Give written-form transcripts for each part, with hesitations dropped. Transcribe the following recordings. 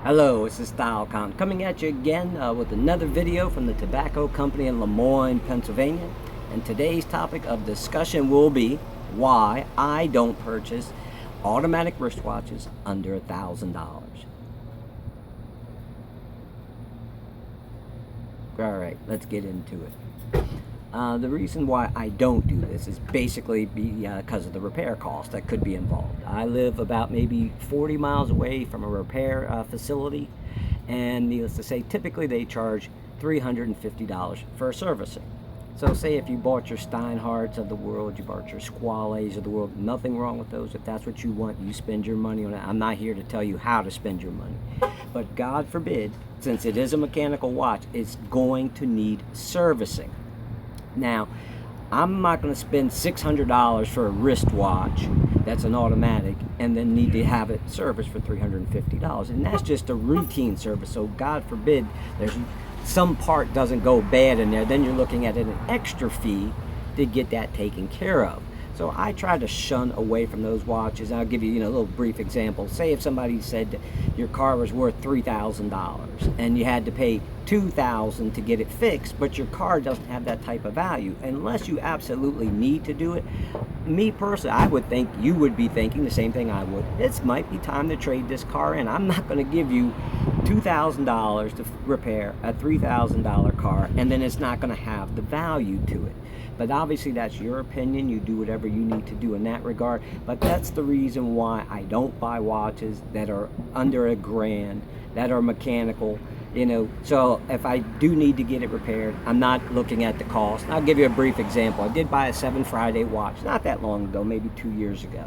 Hello, this is StyleCon coming at you again with another video from the tobacco company in Lemoyne, Pennsylvania. And today's topic of discussion will be why I don't purchase automatic wristwatches under $1,000. Alright, let's get into it. The reason why I don't do this is basically because of the repair cost that could be involved. I live about maybe 40 miles away from a repair facility, and needless to say, typically they charge $350 for servicing. So say if you bought your Steinhardts of the world, you bought your Squales of the world, nothing wrong with those. If that's what you want, you spend your money on it. I'm not here to tell you how to spend your money. But God forbid, since it is a mechanical watch, it's going to need servicing. Now, I'm not going to spend $600 for a wristwatch that's an automatic and then need to have it serviced for $350. And that's just a routine service. So God forbid there's some part doesn't go bad in there, then you're looking at an extra fee to get that taken care of. So I try to shun away from those watches. I'll give you, a little brief example. Say if somebody said your car was worth $3,000 and you had to pay $2,000 to get it fixed, but your car doesn't have that type of value. Unless you absolutely need to do it, me personally, I would think you would be thinking the same thing I would. It might be time to trade this car in. I'm not going to give you $2,000 to repair a $3,000 car, and then it's not going to have the value to it. But obviously that's your opinion. You do whatever you need to do in that regard. But that's the reason why I don't buy watches that are under $1,000, that are mechanical. So if I do need to get it repaired, I'm not looking at the cost. I'll give you a brief example. I did buy a 7 Friday watch not that long ago, maybe 2 years ago.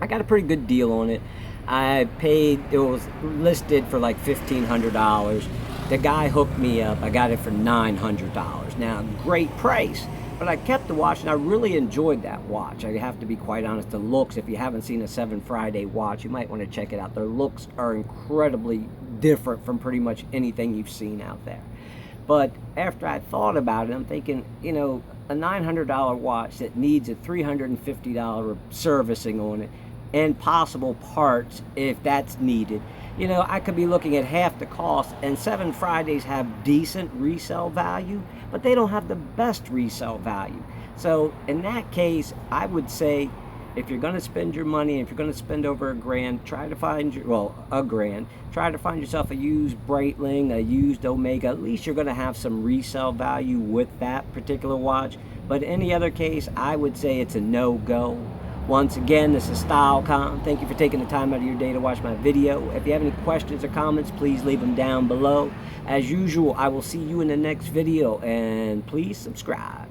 I got a pretty good deal on it. I paid, it was listed for like $1,500. The guy hooked me up. I got it for $900. Now, great price. But I kept the watch, and I really enjoyed that watch. I have to be quite honest. The looks, if you haven't seen a 7 Friday watch, you might want to check it out. Their looks are incredibly different from pretty much anything you've seen out there. But after I thought about it, I'm thinking, a $900 watch that needs a $350 servicing on it and possible parts if that's needed. I could be looking at half the cost, and 7 Fridays have decent resale value, but they don't have the best resale value. So in that case, I would say if you're going to spend your money, if you're going to spend over $1,000, try to find try to find yourself a used Breitling, a used Omega. At least you're going to have some resale value with that particular watch. But any other case, I would say it's a no-go. Once again, this is StyleCon. Thank you for taking the time out of your day to watch my video. If you have any questions or comments, please leave them down below. As usual, I will see you in the next video, and please subscribe.